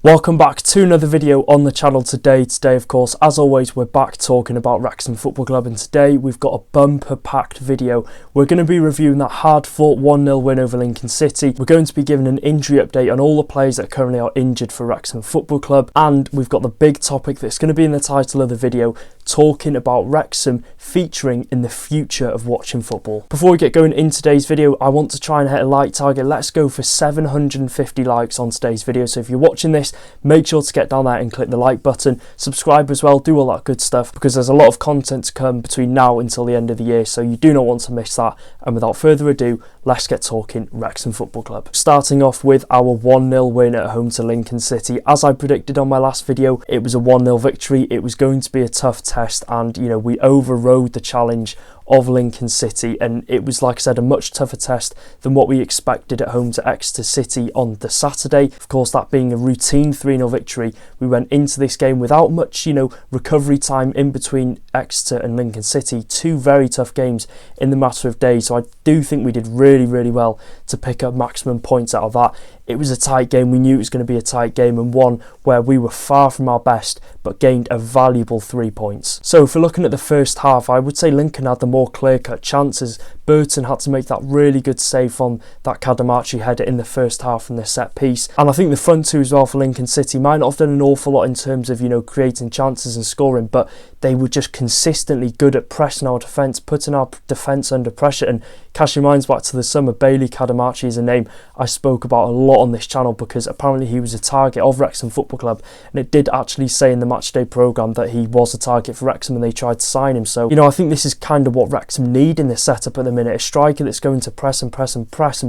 Welcome back to another video on the channel today. Today, of course, as always, we're back talking about Wrexham Football Club, and today we've got a bumper-packed video. We're going to be reviewing that hard-fought 1-0 win over Lincoln City. We're going to be giving an injury update on all the players that currently are injured for Wrexham Football Club, and we've got the big topic that's going to be in the title of the video, talking about Wrexham featuring in the future of watching football. Before we get going in today's video, I want to try and hit a like target. Let's go for 750 likes on today's video. So if you're watching this, make sure to get down there and click the like button, subscribe as well, do all that good stuff, because there's a lot of content to come between now until the end of the year, so you do not want to miss that. And without further ado, let's get talking Wrexham Football Club. Starting off with our 1-0 win at home to Lincoln City. As I predicted on my last video, it was a 1-0 victory. It was going to be a tough test, and we overrode the challenge of Lincoln City, and it was, like I said, a much tougher test than what we expected at home to Exeter City on the Saturday. Of course, that being a routine 3-0 victory, we went into this game without much recovery time in between Exeter and Lincoln City. Two very tough games in the matter of days, so I do think we did really well to pick up maximum points out of that. It was a tight game. We knew it was going to be a tight game, and one where we were far from our best but gained a valuable 3 points. So if we're looking at the first half, I would say Lincoln had the more clear-cut chances. Burton had to make that really good save on that Kadamachi header in the first half from the set piece, and I think the front two as well for Lincoln City might not have done an awful lot in terms of creating chances and scoring, but they were just consistently good at pressing our defence, putting our defence under pressure. And cast your minds back to the summer, Bailey Kadamachi is a name I spoke about a lot on this channel because apparently he was a target of Wrexham Football Club, and it did actually say in the matchday programme that he was a target for Wrexham and they tried to sign him. So I think this is kind of what Wrexham need in this setup at the minute, a striker that's going to press, and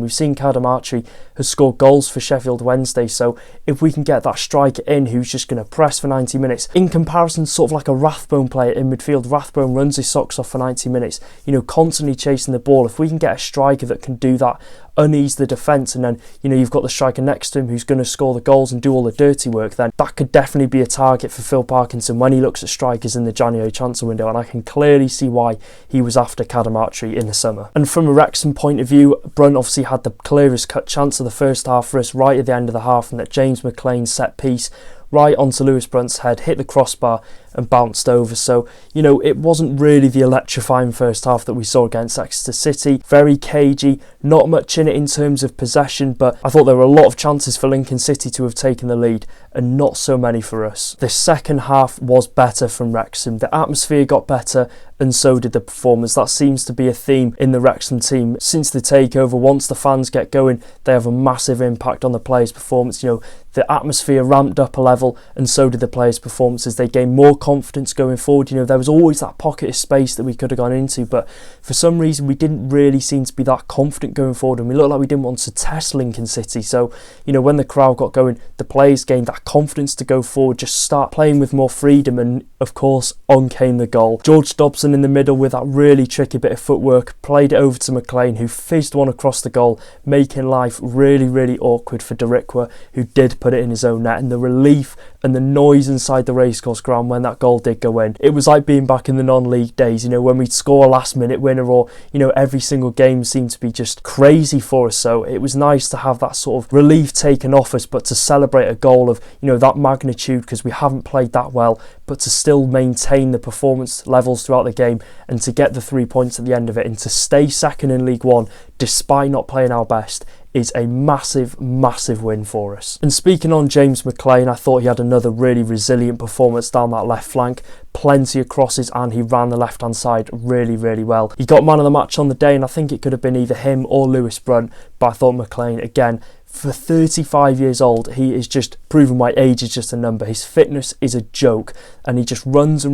we've seen Kadamachi has scored goals for Sheffield Wednesday, so if we can get that striker in who's just going to press for 90 minutes, in comparison sort of like a Rathbone player in midfield. Rathbone runs his socks off for 90 minutes, constantly chasing the ball. If we can get a striker that can do that, unease the defence, and then you've got the striker next to him who's going to score the goals and do all the dirty work, then that could definitely be a target for Phil Parkinson when he looks at strikers in the January transfer window, and I can clearly see why he was after Kadamachi in the summer. And from a Wrexham point of view, Brunt obviously had the clearest cut chance of the first half for us right at the end of the half, and that James McLean set piece right onto Lewis Brunt's head, hit the crossbar and bounced over. So it wasn't really the electrifying first half that we saw against Exeter City. Very cagey, not much in it in terms of possession, but I thought there were a lot of chances for Lincoln City to have taken the lead and not so many for us. The second half was better from Wrexham. The atmosphere got better and so did the performance. That seems to be a theme in the Wrexham team since the takeover. Once the fans get going, they have a massive impact on the players' performance. The atmosphere ramped up a level, and so did the players' performances. They gained more confidence going forward. There was always that pocket of space that we could have gone into, but for some reason we didn't really seem to be that confident going forward, and we looked like we didn't want to test Lincoln City. So when the crowd got going, the players gained that confidence to go forward, just start playing with more freedom, and of course on came the goal. George Dobson in the middle with that really tricky bit of footwork, played it over to McLean, who fizzed one across the goal, making life really awkward for Derikwa, who did put it in his own net. And the relief and the noise inside the racecourse ground when that goal did go in, it was like being back in the non-league days, when we'd score a last minute winner, or every single game seemed to be just crazy for us. So it was nice to have that sort of relief taken off us, but to celebrate a goal of that magnitude, because we haven't played that well, but to still maintain the performance levels throughout the game and to get the 3 points at the end of it and to stay second in League One despite not playing our best is a massive win for us. And speaking on James McLean, I thought he had another really resilient performance down that left flank. Plenty of crosses, and he ran the left hand side really well. He got man of the match on the day, and I think it could have been either him or Lewis Brunt, but I thought McLean, again, for 35 years old, he is just proven why age is just a number. His fitness is a joke, and he just runs,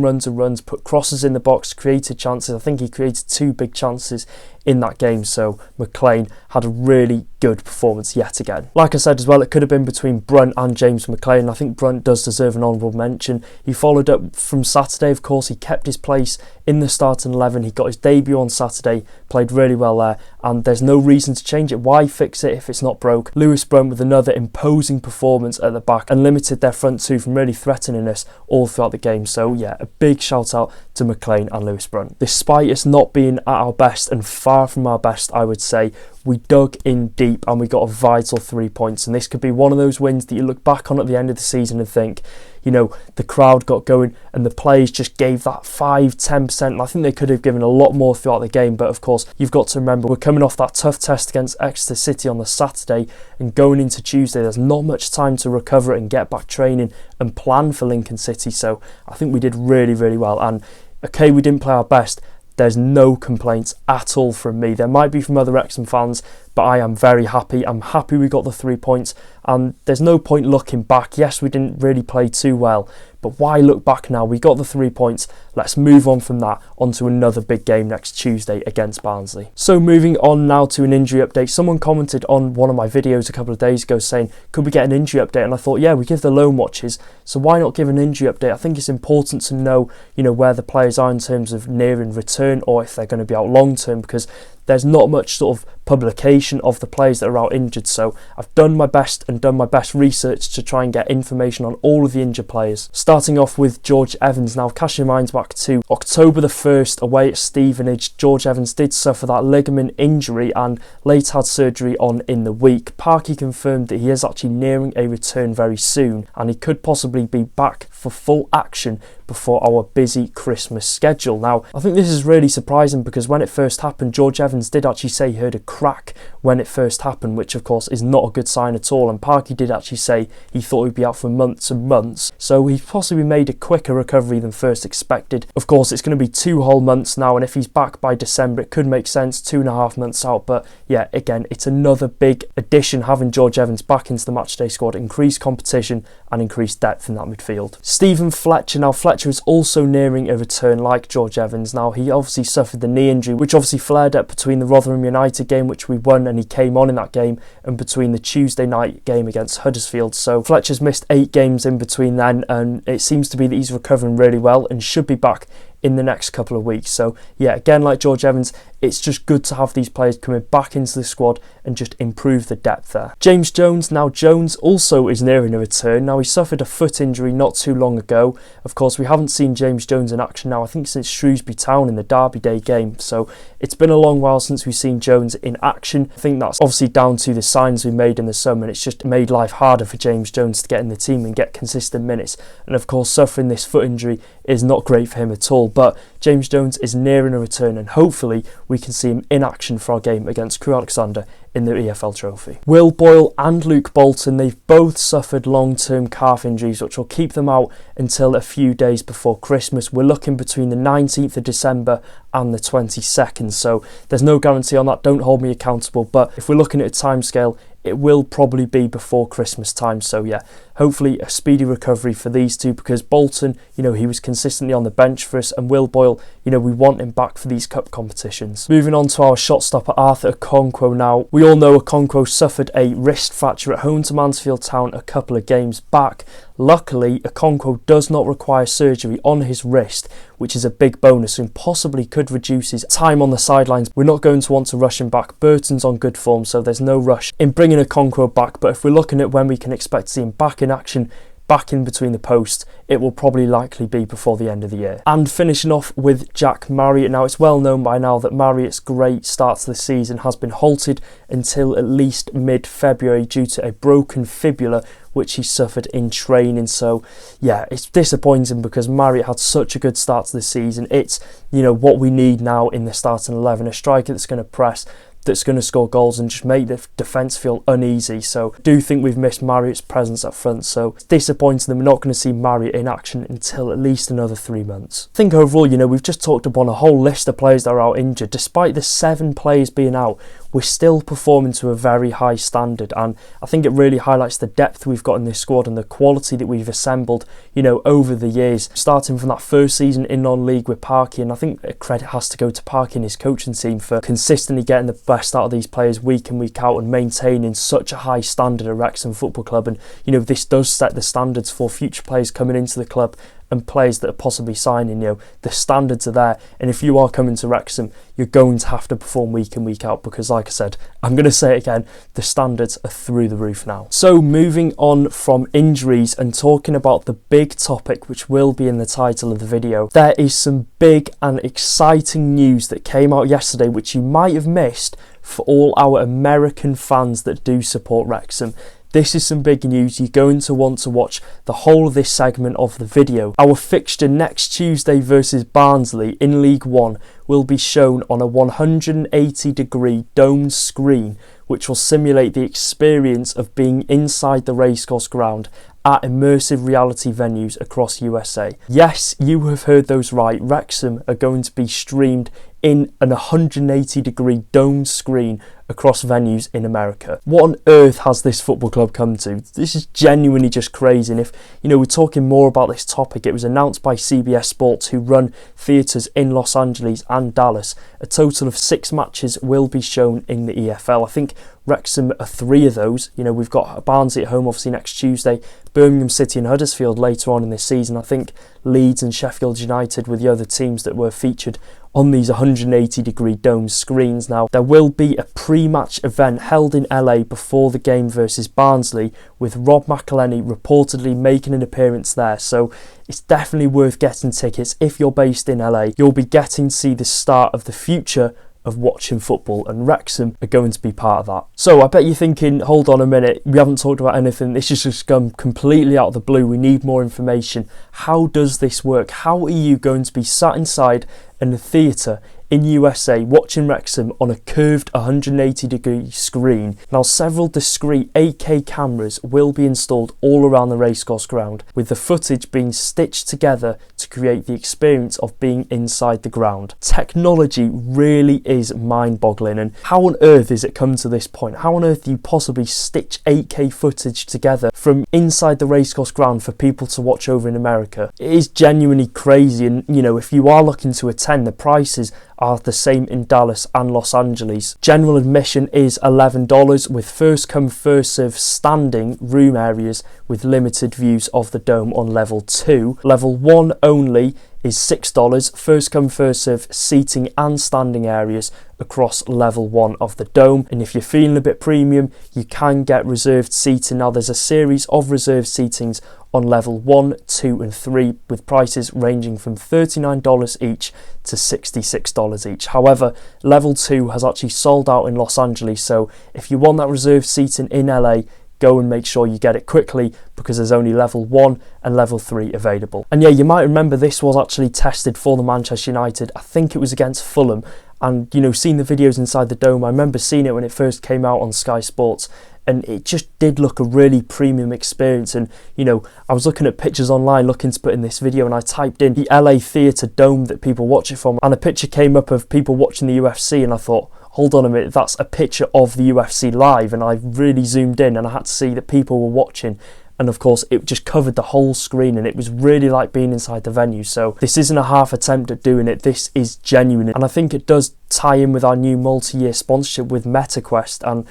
put crosses in the box, created chances. I think he created 2 big chances in that game, so McLean had a really good performance yet again. Like I said as well, it could have been between Brunt and James McLean. I think Brunt does deserve an honourable mention. He followed up from Saturday, of course. He kept his place in the starting 11. He got his debut on Saturday, played really well there, and there's no reason to change it. Why fix it if it's not broke? Lewis Brunt with another imposing performance at the back and limited their front two from really threatening us all throughout the game. So yeah, a big shout out to McLean and Lewis Brunt. Despite us not being at our best and far far from our best, I would say. We dug in deep and we got a vital 3 points, and this could be one of those wins that you look back on at the end of the season and think, you know, the crowd got going and the players just gave that 5-10%, and I think they could have given a lot more throughout the game. But of course, you've got to remember, we're coming off that tough test against Exeter City on the Saturday, and going into Tuesday, there's not much time to recover and get back training and plan for Lincoln City. So I think we did really, really well, and okay, we didn't play our best. There's no complaints at all from me. There might be from other Wrexham fans, but I am very happy. I'm happy we got the 3 points, and there's no point looking back. Yes, we didn't really play too well, but why look back now? We got the 3 points. Let's move on from that onto another big game next Tuesday against Barnsley. So moving on now to an injury update. Someone commented on one of my videos a couple of days ago saying, could we get an injury update? And I thought, yeah, we give the loan watches, so why not give an injury update? I think it's important to know, you know, where the players are in terms of nearing return, or if they're going to be out long term, because there's not much sort of publication of the players that are out injured. So I've done my best and done my best research to try and get information on all of the injured players. Starting off with George Evans. Now, cast your minds back to October the 1st away at Stevenage. George Evans did suffer that ligament injury and later had surgery on in the week. Parky confirmed that he is actually nearing a return very soon, and he could possibly be back for full action before our busy Christmas schedule. Now, I think this is really surprising, because when it first happened, George Evans did actually say he heard a crack when it first happened, which of course is not a good sign at all, and Parky did actually say he thought he'd be out for months and months, so he's possibly made a quicker recovery than first expected. Of course, it's going to be 2 whole months now, and if he's back by December, it could make sense, 2.5 months out. But yeah, again, it's another big addition having George Evans back into the matchday squad, increased competition and increased depth in that midfield. Stephen Fletcher. Now, Fletcher is also nearing a return like George Evans. Now, he obviously suffered the knee injury, which obviously flared up between the Rotherham United game, which we won, and he came on in that game, and between the Tuesday night game against Huddersfield. So Fletcher's missed 8 games in between then, and it seems to be that he's recovering really well and should be back in the next couple of weeks. So yeah, again, like George Evans, it's just good to have these players coming back into the squad and just improve the depth there. James Jones. Now, Jones also is nearing a return. Now, he suffered a foot injury not too long ago. Of course, we haven't seen James Jones in action now, I think since Shrewsbury Town in the Derby Day game. So it's been a long while since we've seen Jones in action. I think that's obviously down to the signs we made in the summer, and it's just made life harder for James Jones to get in the team and get consistent minutes. And of course, suffering this foot injury is not great for him at all. But James Jones is nearing a return, and hopefully we can see him in action for our game against Crewe Alexandra in the EFL Trophy. Will Boyle and Luke Bolton, they've both suffered long-term calf injuries, which will keep them out until a few days before Christmas. We're looking between the 19th of December and the 22nd, so there's no guarantee on that. Don't hold me accountable, but if we're looking at a timescale, it will probably be before Christmas time. So yeah, hopefully a speedy recovery for these two, because Bolton, you know, he was consistently on the bench for us, and Will Boyle, you know, we want him back for these cup competitions. Moving on to our shot stopper, Arthur Okonkwo. Now, we all know Okonkwo suffered a wrist fracture at home to Mansfield Town a couple of games back. Luckily, Okonkwo does not require surgery on his wrist, which is a big bonus and possibly could reduce his time on the sidelines. We're not going to want to rush him back. Burton's on good form, so there's no rush in bringing Okonkwo back. But if we're looking at when we can expect to see him back in action, back in between the posts, it will probably likely be before the end of the year. And finishing off with Jack Marriott. Now, it's well known by now that Marriott's great start to the season has been halted until at least mid-February due to a broken fibula which he suffered in training. So yeah, it's disappointing because Marriott had such a good start to the season. It's, you know, what we need now in the starting 11, a striker that's going to press, that's going to score goals and just make the defence feel uneasy. So I do think we've missed Marriott's presence up front, so it's disappointing that we're not going to see Marriott in action until at least another 3 months. I think overall, you know, we've just talked upon a whole list of players that are out injured. Despite the 7 players being out, we're still performing to a very high standard, and I think it really highlights the depth we've got in this squad and the quality that we've assembled, you know, over the years, starting from that first season in non-league with Parky. And I think credit has to go to Parky and his coaching team for consistently getting the best out of these players week in, week out, and maintaining such a high standard at Wrexham Football Club. And you know, this does set the standards for future players coming into the club and players that are possibly signing. The standards are there, and if you are coming to Wrexham, you're going to have to perform week in, week out, because like I said, I'm going to say it again, the standards are through the roof now. So moving on from injuries and talking about the big topic which will be in the title of the video, there is some big and exciting news that came out yesterday which you might have missed for all our American fans that do support Wrexham. This is some big news. You're going to want to watch the whole of this segment of the video. Our fixture next Tuesday versus Barnsley in League One will be shown on a 180-degree domed screen, which will simulate the experience of being inside the racecourse ground at immersive reality venues across USA. Yes, you have heard those right. Wrexham are going to be streamed in an 180-degree domed screen across venues in America. What on earth has this football club come to? This is genuinely just crazy. And if we're talking more about this topic, it was announced by CBS Sports, who run theatres in Los Angeles and Dallas. A total of 6 matches will be shown in the EFL. I think Wrexham are 3 of those. We've got Barnsley at home obviously next Tuesday, Birmingham City and Huddersfield later on in this season. I think Leeds and Sheffield United were the other teams that were featured on these 180-degree dome screens. Now, there will be a pre-match event held in LA before the game versus Barnsley, with Rob McElhenney reportedly making an appearance there. So it's definitely worth getting tickets. If you're based in LA, you'll be getting to see the start of the future of watching football, and Wrexham are going to be part of that. So I bet you're thinking, hold on a minute, we haven't talked about anything, this has just come completely out of the blue, we need more information. How does this work? How are you going to be sat inside in a theatre in USA watching Wrexham on a curved 180-degree screen? Now, several discrete 8K cameras will be installed all around the racecourse ground, with the footage being stitched together to create the experience of being inside the ground. Technology really is mind-boggling, and how on earth has it come to this point? How on earth do you possibly stitch 8K footage together from inside the racecourse ground for people to watch over in America? It is genuinely crazy, and if you are looking to attend, the prices are the same in Dallas and Los Angeles. General admission is $11, with first come first serve standing room areas with limited views of the dome on level 2. Level 1 only is $6, first come first serve seating and standing areas across level 1 of the dome. And if you're feeling a bit premium, you can get reserved seating. Now, there's a series of reserved seatings on level 1, 2 and 3, with prices ranging from $39 each to $66 each. However, level 2 has actually sold out in Los Angeles, so if you want that reserved seating in LA, go and make sure you get it quickly, because there's only level 1 and level 3 available. And yeah, you might remember this was actually tested for the Manchester United. I think it was against Fulham, and seeing the videos inside the dome, I remember seeing it when it first came out on Sky Sports, and it just did look a really premium experience. And I was looking at pictures online looking to put in this video, and I typed in the LA Theatre Dome that people watch it from, and a picture came up of people watching the UFC, and I thought, hold on a minute, that's a picture of the UFC live. And I really zoomed in and I had to see that people were watching, and of course it just covered the whole screen, and it was really like being inside the venue. So this isn't a half attempt at doing it, this is genuine, and I think it does tie in with our new multi-year sponsorship with MetaQuest. And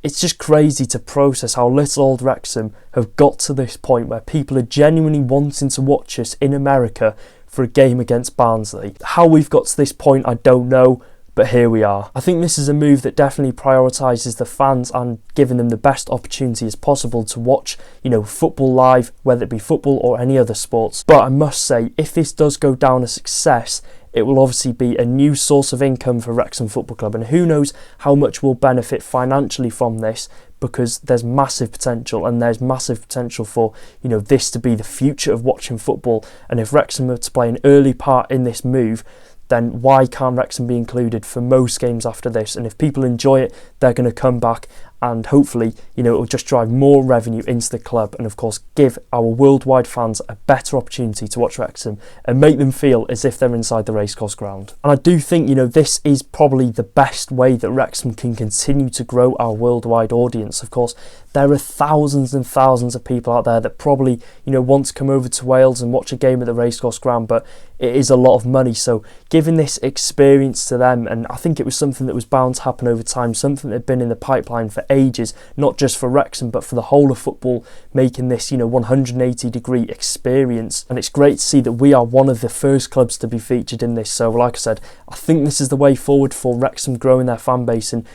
it's just crazy to process how little old Wrexham have got to this point where people are genuinely wanting to watch us in America for a game against Barnsley. How we've got to this point, I don't know, but here we are. I think this is a move that definitely prioritises the fans and giving them the best opportunity as possible to watch, football live, whether it be football or any other sports. But I must say, if this does go down a success, it will obviously be a new source of income for Wrexham Football Club, and who knows how much we'll benefit financially from this, because there's massive potential, and there's massive potential for this to be the future of watching football. And if Wrexham are to play an early part in this move, then why can't Wrexham be included for most games after this? And if people enjoy it, they're going to come back, and hopefully, it will just drive more revenue into the club, and of course give our worldwide fans a better opportunity to watch Wrexham and make them feel as if they're inside the racecourse ground. And I do think, this is probably the best way that Wrexham can continue to grow our worldwide audience. Of course, there are thousands and thousands of people out there that probably, want to come over to Wales and watch a game at the racecourse ground, but it is a lot of money. So giving this experience to them, and I think it was something that was bound to happen over time, something that had been in the pipeline for ages, not just for Wrexham but for the whole of football, making this 180-degree experience. And it's great to see that we are one of the first clubs to be featured in this. So like I said, I think this is the way forward for Wrexham growing their fan base and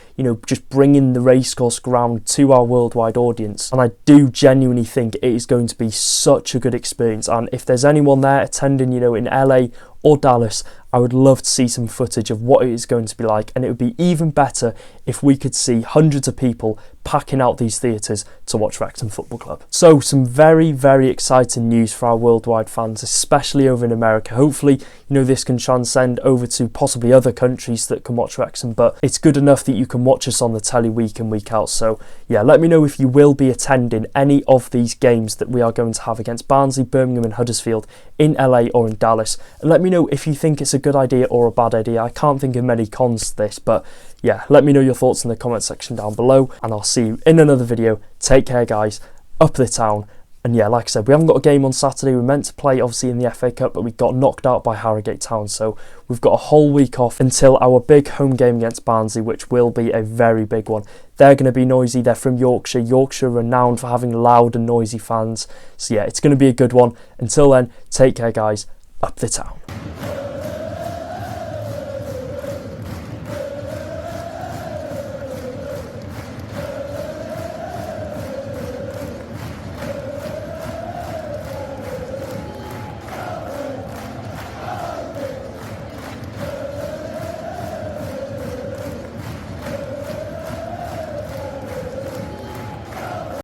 just bringing the racecourse ground to our worldwide audience. And I do genuinely think it is going to be such a good experience, and if there's anyone there attending in LA or Dallas, I would love to see some footage of what it is going to be like, and it would be even better if we could see hundreds of people packing out these theatres to watch Wrexham Football Club. So some very, very exciting news for our worldwide fans, especially over in America. Hopefully, this can transcend over to possibly other countries that can watch Wrexham, but it's good enough that you can watch us on the telly week in, week out. So yeah, let me know if you will be attending any of these games that we are going to have against Barnsley, Birmingham and Huddersfield in LA or in Dallas, and let me know if you think it's a good idea or a bad idea. I can't think of many cons to this, but yeah, let me know your thoughts in the comment section down below, and I'll see you in another video. Take care guys, up the town. And yeah, like I said, we haven't got a game on Saturday. We're meant to play obviously in the FA Cup, but we got knocked out by Harrogate Town, so we've got a whole week off until our big home game against Barnsley, which will be a very big one. They're going to be noisy. They're from Yorkshire. Yorkshire renowned for having loud and noisy fans. So yeah, it's going to be a good one. Until then, take care guys, up the town.